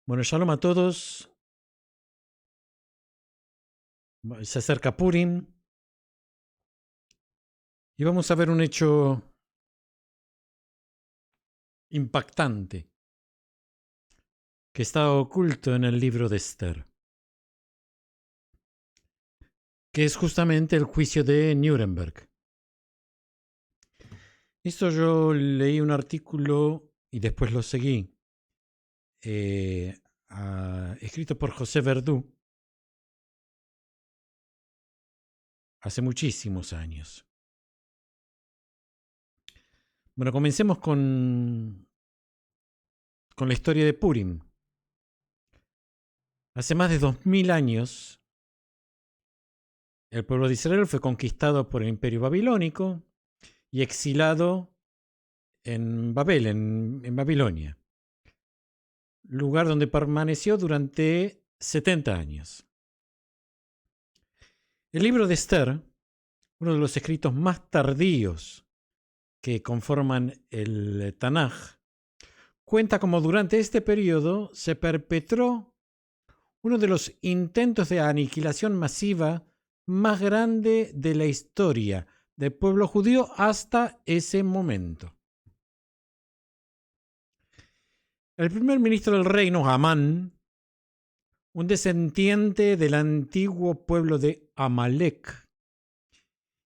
Bueno, shalom a todos. Se acerca Purim y vamos a ver un hecho impactante que está oculto en el libro de Esther, que es justamente el juicio de Nuremberg. Esto yo leí un artículo y después lo seguí, escrito por José Verdú hace muchísimos años. Bueno, comencemos con la historia de Purim. Hace más de 2000 años, el pueblo de Israel fue conquistado por el imperio babilónico y exilado en Babel, en Babilonia, lugar donde permaneció durante 70 años. El libro de Esther, uno de los escritos más tardíos que conforman el Tanaj, cuenta cómo durante este periodo se perpetró uno de los intentos de aniquilación masiva más grande de la historia del pueblo judío hasta ese momento. El primer ministro del reino, Amán, un descendiente del antiguo pueblo de Amalek,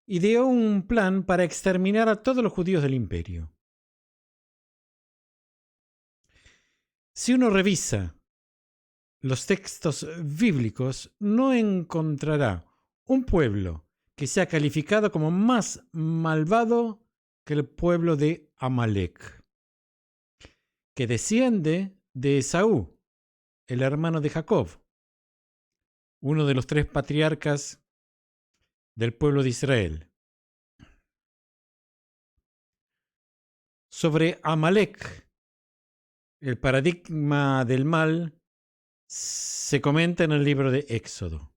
ideó un plan para exterminar a todos los judíos del imperio. Si uno revisa los textos bíblicos, no encontrará un pueblo que sea calificado como más malvado que el pueblo de Amalek, que desciende de Esaú, el hermano de Jacob, uno de los 3 patriarcas del pueblo de Israel. Sobre Amalek, el paradigma del mal se comenta en el libro de Éxodo.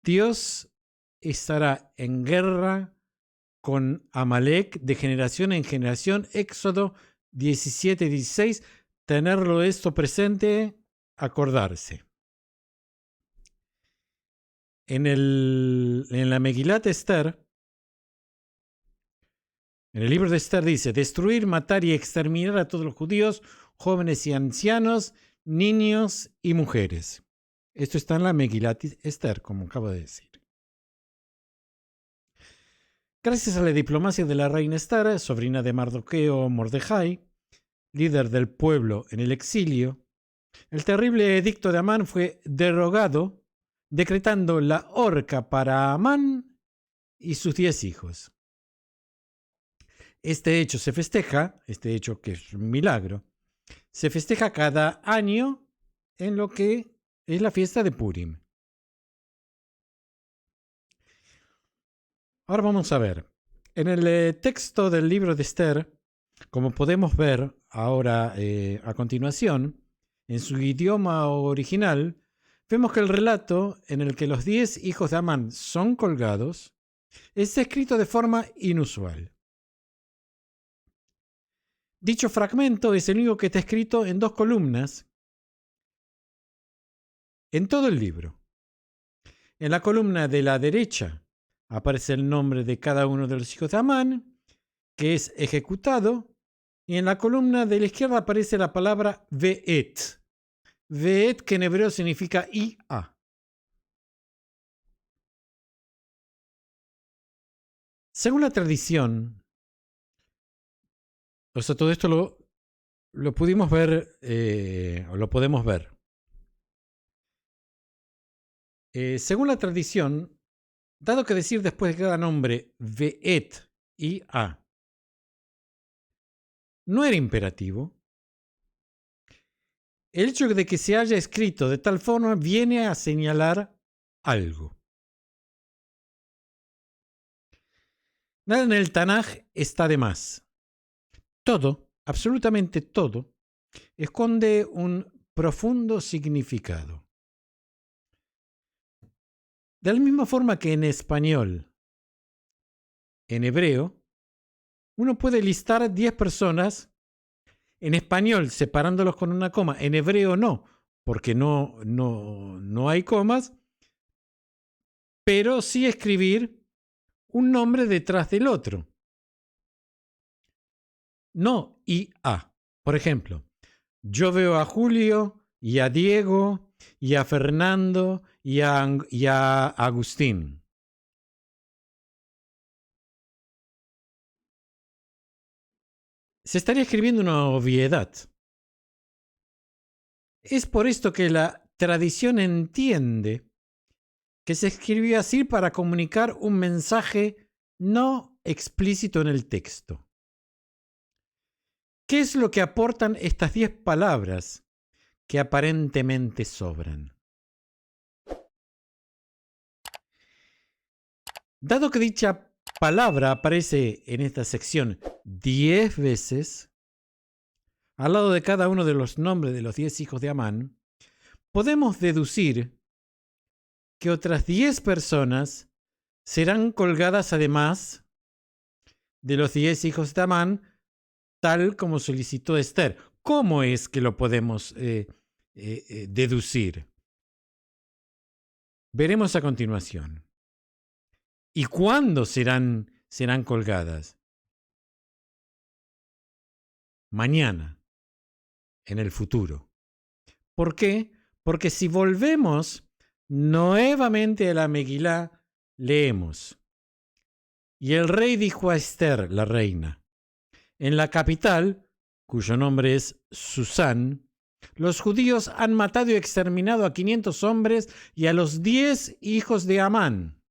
Dios estará en guerra con Amalek de generación en generación. Éxodo 17:16. Tenerlo esto presente, acordarse. En la Megilat Esther, en el libro de Esther dice: destruir, matar y exterminar a todos los judíos, jóvenes y ancianos, niños y mujeres. Esto está en la Megilat Esther, como acabo de decir. Gracias a la diplomacia de la reina Esther, sobrina de Mardoqueo Mordejai, líder del pueblo en el exilio, el terrible edicto de Amán fue derogado, decretando la horca para Amán y sus 10 hijos. Este hecho se festeja, este hecho que es un milagro, se festeja cada año en lo que es la fiesta de Purim. Ahora vamos a ver. En el texto del libro de Esther, como podemos ver ahora a continuación, en su idioma original, vemos que el relato en el que los 10 hijos de Amán son colgados es escrito de forma inusual. Dicho fragmento es el único que está escrito en 2 columnas en todo el libro. En la columna de la derecha aparece el nombre de cada uno de los hijos de Amán, que es ejecutado, y en la columna de la izquierda aparece la palabra Ve'et. Ve'et, que en hebreo significa IA. Según la tradición, o sea, todo esto lo pudimos ver, o lo podemos ver. Según la tradición, dado que decir después de cada nombre Ve'et, IA, no era imperativo, el hecho de que se haya escrito de tal forma viene a señalar algo. Nada en el Tanaj está de más. Todo, absolutamente todo, esconde un profundo significado. De la misma forma que en español, en hebreo, uno puede listar 10 personas en español separándolos con una coma, en hebreo no, porque no hay comas, pero sí escribir un nombre detrás del otro. No y a. Por ejemplo, yo veo a Julio y a Diego y a Fernando y a Agustín. Se estaría escribiendo una obviedad. Es por esto que la tradición entiende que se escribió así para comunicar un mensaje no explícito en el texto. ¿Qué es lo que aportan estas 10 palabras que aparentemente sobran? Dado que dicha palabra aparece en esta sección 10 veces, al lado de cada uno de los nombres de los 10 hijos de Amán, podemos deducir que otras 10 personas serán colgadas además de los 10 hijos de Amán, tal como solicitó Esther. ¿Cómo es que lo podemos deducir? Veremos a continuación. ¿Y cuándo serán colgadas? Mañana, en el futuro. ¿Por qué? Porque si volvemos nuevamente a la Megilá, leemos: y el rey dijo a Esther, la reina, en la capital, cuyo nombre es Susán, los judíos han matado y exterminado a 500 hombres y a los 10 hijos de Amán.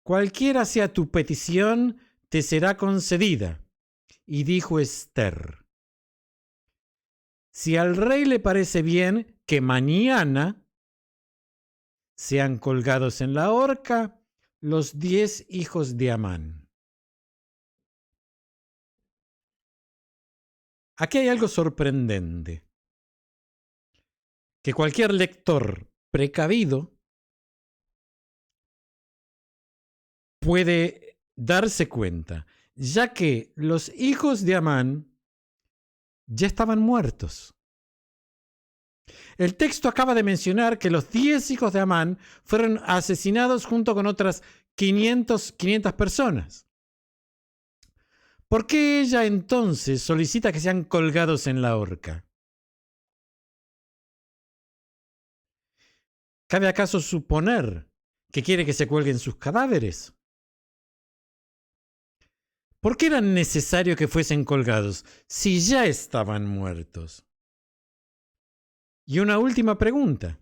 Cualquiera sea tu petición, te será concedida. Y dijo Esther: si al rey le parece bien que mañana sean colgados en la horca los 10 hijos de Amán. Aquí hay algo sorprendente, que cualquier lector precavido puede darse cuenta, ya que los hijos de Amán ya estaban muertos. El texto acaba de mencionar que los 10 hijos de Amán fueron asesinados junto con otras 500 personas. ¿Por qué ella entonces solicita que sean colgados en la horca? ¿Cabe acaso suponer que quiere que se cuelguen sus cadáveres? ¿Por qué era necesario que fuesen colgados si ya estaban muertos? Y una última pregunta.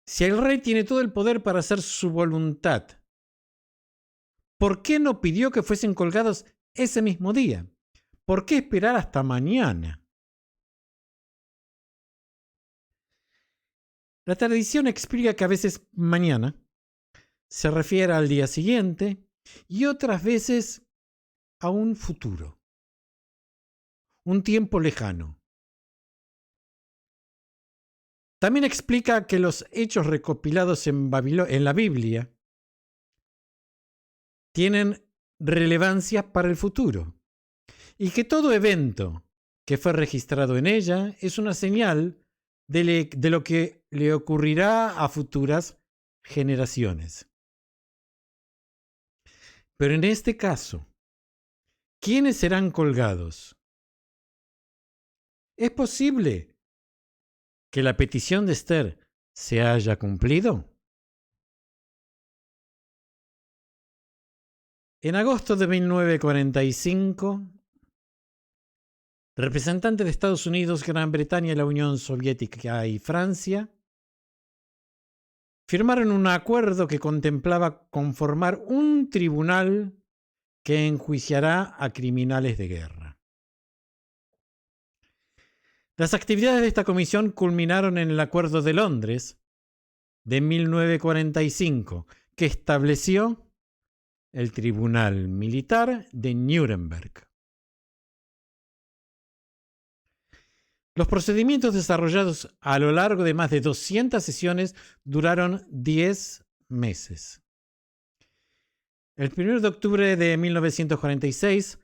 Si el rey tiene todo el poder para hacer su voluntad, ¿por qué no pidió que fuesen colgados ese mismo día? ¿Por qué esperar hasta mañana? La tradición explica que a veces mañana se refiere al día siguiente y otras veces a un futuro, un tiempo lejano. También explica que los hechos recopilados en la Biblia tienen relevancia para el futuro y que todo evento que fue registrado en ella es una señal de lo que le ocurrirá a futuras generaciones. Pero en este caso, ¿quiénes serán colgados? ¿Es posible que la petición de Esther se haya cumplido? En agosto de 1945, representantes de Estados Unidos, Gran Bretaña, la Unión Soviética y Francia firmaron un acuerdo que contemplaba conformar un tribunal que enjuiciará a criminales de guerra. Las actividades de esta comisión culminaron en el Acuerdo de Londres de 1945, que estableció el Tribunal Militar de Nuremberg. Los procedimientos desarrollados a lo largo de más de 200 sesiones duraron 10 meses. El 1 de octubre de 1946,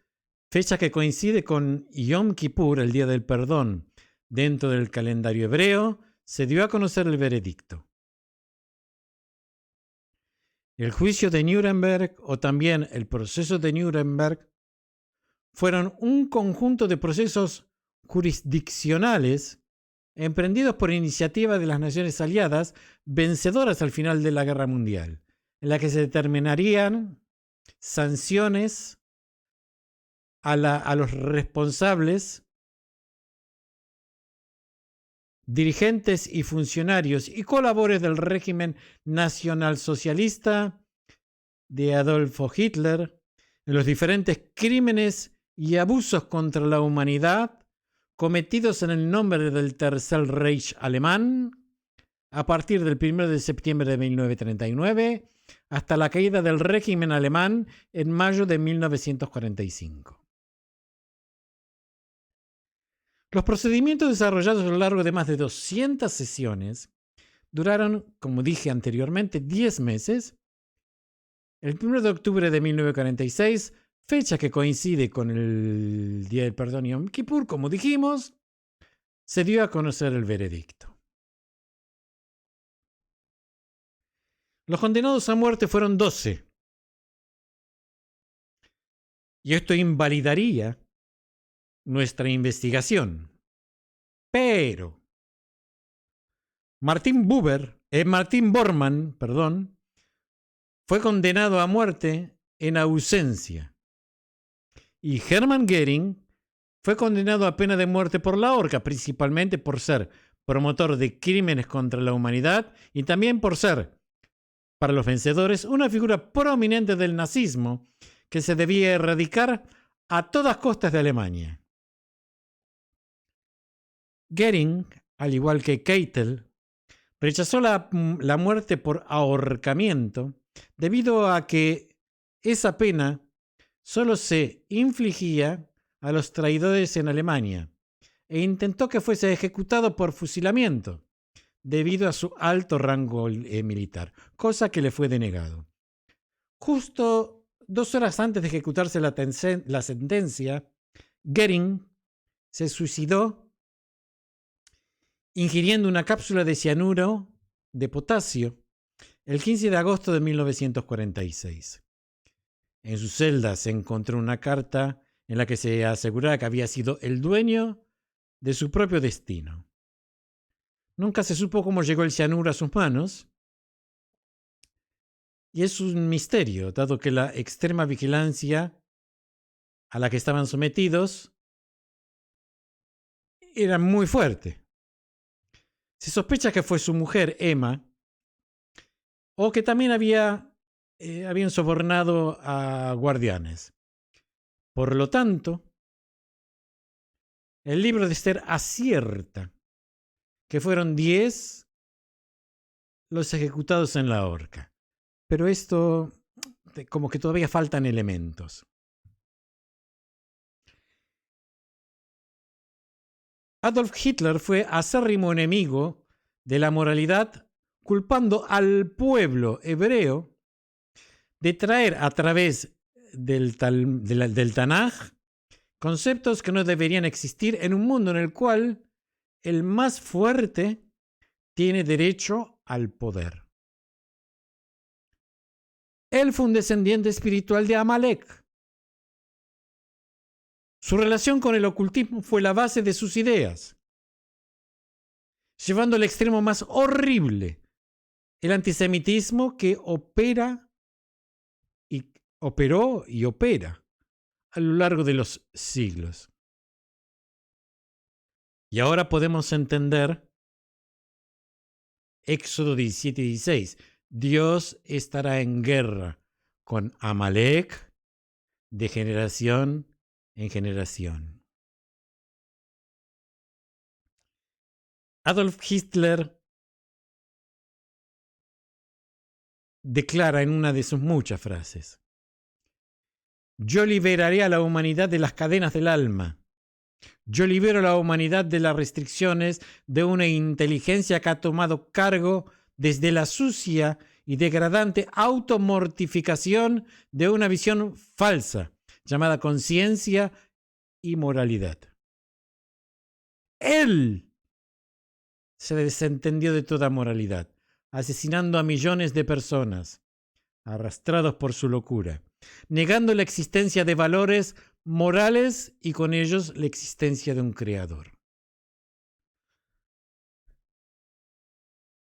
fecha que coincide con Yom Kippur, el Día del Perdón, Dentro del calendario hebreo se dio a conocer el veredicto. El juicio de Nuremberg, o también el proceso de Nuremberg, fueron un conjunto de procesos jurisdiccionales emprendidos por iniciativa de las naciones aliadas vencedoras al final de la Guerra Mundial, en la que se determinarían sanciones a los responsables, dirigentes y funcionarios y colaboradores del régimen nacionalsocialista de Adolfo Hitler en los diferentes crímenes y abusos contra la humanidad cometidos en el nombre del Tercer Reich alemán a partir del 1 de septiembre de 1939 hasta la caída del régimen alemán en mayo de 1945. Los procedimientos desarrollados a lo largo de más de 200 sesiones duraron, como dije anteriormente, 10 meses. El 1 de octubre de 1946, fecha que coincide con el Día del Perdón y Yom Kippur, como dijimos, se dio a conocer el veredicto. Los condenados a muerte fueron 12. Y esto invalidaría nuestra investigación. Pero Martin Bormann, fue condenado a muerte en ausencia. Y Hermann Göring fue condenado a pena de muerte por la horca, principalmente por ser promotor de crímenes contra la humanidad y también por ser, para los vencedores, una figura prominente del nazismo que se debía erradicar a todas costas de Alemania. Göring, al igual que Keitel, rechazó la muerte por ahorcamiento debido a que esa pena solo se infligía a los traidores en Alemania e intentó que fuese ejecutado por fusilamiento debido a su alto rango militar, cosa que le fue denegado. Justo 2 horas antes de ejecutarse la sentencia, Göring se suicidó ingiriendo una cápsula de cianuro de potasio el 15 de agosto de 1946. En su celda se encontró una carta en la que se aseguraba que había sido el dueño de su propio destino. Nunca se supo cómo llegó el cianuro a sus manos, y es un misterio, dado que la extrema vigilancia a la que estaban sometidos era muy fuerte. Se sospecha que fue su mujer, Emma, o que también habían sobornado a guardianes. Por lo tanto, el libro de Esther acierta que fueron 10 los ejecutados en la horca. Pero esto, como que todavía faltan elementos. Adolf Hitler fue acérrimo enemigo de la moralidad, culpando al pueblo hebreo de traer a través del Tanaj conceptos que no deberían existir en un mundo en el cual el más fuerte tiene derecho al poder. Él fue un descendiente espiritual de Amalek. Su relación con el ocultismo fue la base de sus ideas, llevando al extremo más horrible el antisemitismo que operó y opera a lo largo de los siglos. Y ahora podemos entender Éxodo 17:16. Dios estará en guerra con Amalek de generación en generación. Adolf Hitler declara en una de sus muchas frases: yo liberaré a la humanidad de las cadenas del alma. Yo libero a la humanidad de las restricciones de una inteligencia que ha tomado cargo desde la sucia y degradante automortificación de una visión falsa llamada conciencia y moralidad. Él se desentendió de toda moralidad, asesinando a millones de personas, arrastrados por su locura, negando la existencia de valores morales y con ellos la existencia de un creador.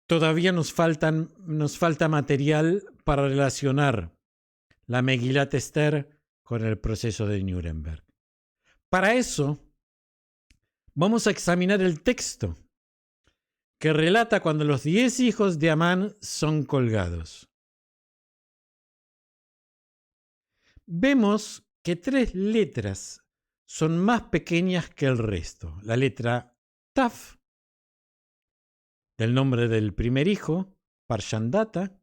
Todavía nos falta material para relacionar la Megilat Esther con el proceso de Nuremberg. Para eso, vamos a examinar el texto que relata cuando los 10 hijos de Amán son colgados. Vemos que 3 letras son más pequeñas que el resto. La letra Taf, del nombre del primer hijo, Parshandata.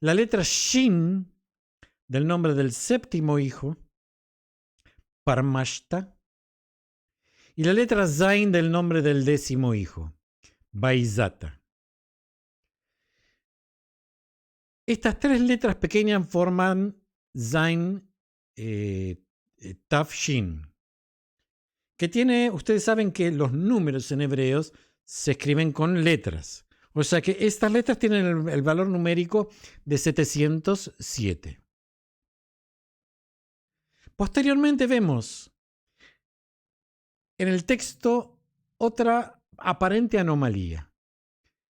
La letra Shin, del nombre del séptimo hijo, Parmashta. Y la letra Zain, del nombre del 10º hijo, Baizata. Estas 3 letras pequeñas forman Zain, Taf, Shin. Que tiene, ustedes saben que los números en hebreos se escriben con letras. O sea que estas letras tienen el valor numérico de 707. Posteriormente vemos en el texto otra aparente anomalía.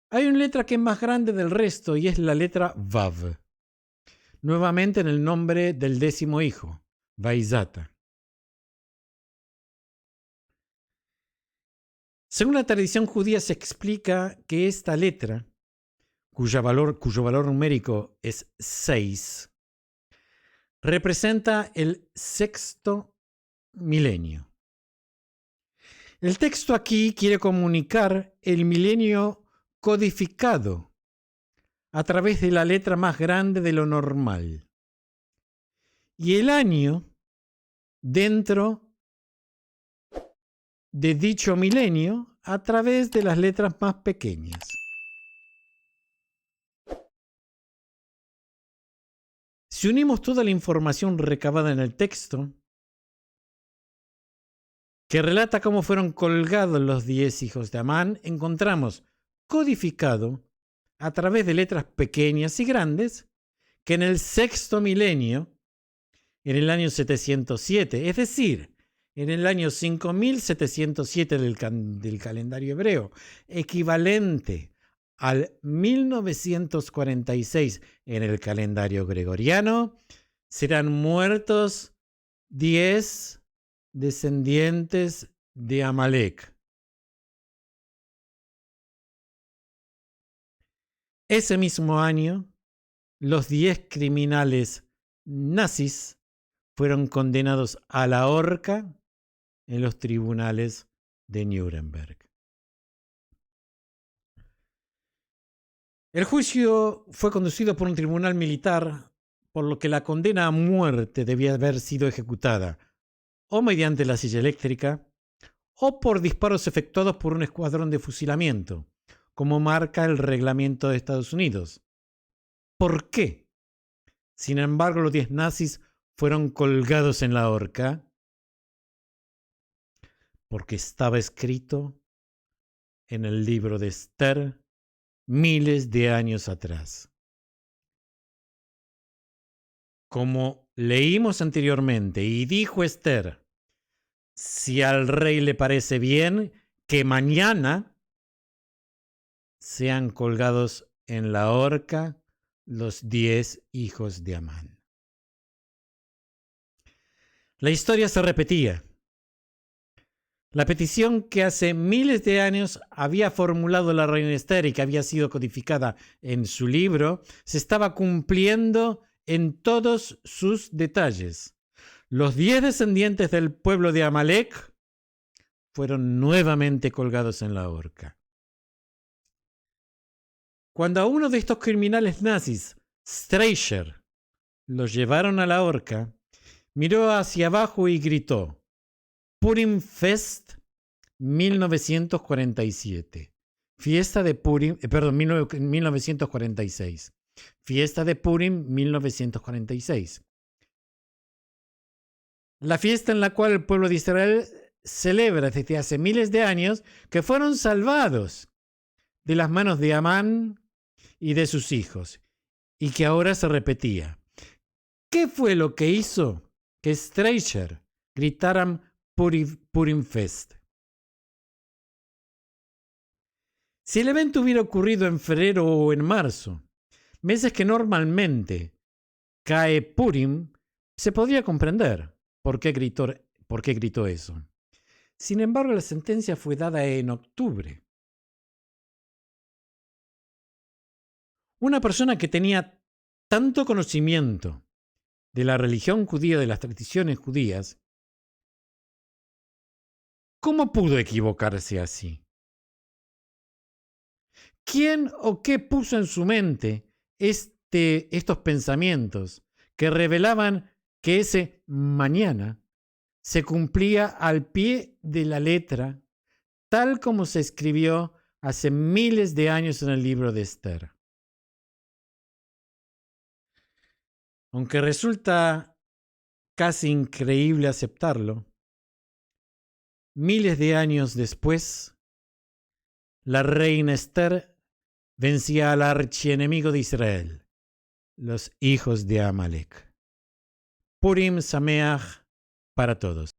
Hay una letra que es más grande del resto y es la letra Vav. Nuevamente en el nombre del 10º hijo, Vaizata. Según la tradición judía se explica que esta letra, cuyo valor numérico es 6, representa el 6º milenio. El texto aquí quiere comunicar el milenio codificado a través de la letra más grande de lo normal y el año dentro de dicho milenio a través de las letras más pequeñas. Si unimos toda la información recabada en el texto, que relata cómo fueron colgados los 10 hijos de Amán, encontramos codificado a través de letras pequeñas y grandes que en el 6º milenio, en el año 707, es decir, en el año 5707 del calendario hebreo, equivalente al 1946 en el calendario gregoriano, serán muertos 10 descendientes de Amalek. Ese mismo año, los 10 criminales nazis fueron condenados a la horca en los tribunales de Nuremberg. El juicio fue conducido por un tribunal militar, por lo que la condena a muerte debía haber sido ejecutada o mediante la silla eléctrica o por disparos efectuados por un escuadrón de fusilamiento, como marca el reglamento de Estados Unidos. ¿Por qué? Sin embargo, los 10 nazis fueron colgados en la horca porque estaba escrito en el libro de Esther miles de años atrás. Como leímos anteriormente, y dijo Esther, si al rey le parece bien, que mañana sean colgados en la horca los 10 hijos de Amán. La historia se repetía. La petición que hace miles de años había formulado la reina Esther y que había sido codificada en su libro, se estaba cumpliendo en todos sus detalles. Los 10 descendientes del pueblo de Amalek fueron nuevamente colgados en la horca. Cuando a uno de estos criminales nazis, Streicher, los llevaron a la horca, miró hacia abajo y gritó: Purim Fest 1947. Fiesta de Purim, 1946. Fiesta de Purim 1946. La fiesta en la cual el pueblo de Israel celebra desde hace miles de años que fueron salvados de las manos de Amán y de sus hijos, y que ahora se repetía. ¿Qué fue lo que hizo que Streicher gritaran Purim Fest? Si el evento hubiera ocurrido en febrero o en marzo, meses que normalmente cae Purim, se podría comprender por qué gritó eso. Sin embargo, la sentencia fue dada en octubre. Una persona que tenía tanto conocimiento de la religión judía, de las tradiciones judías, ¿cómo pudo equivocarse así? ¿Quién o qué puso en su mente estos pensamientos que revelaban que ese mañana se cumplía al pie de la letra, tal como se escribió hace miles de años en el libro de Esther? Aunque resulta casi increíble aceptarlo, miles de años después, la reina Esther vencía al archienemigo de Israel, los hijos de Amalek. Purim Sameach para todos.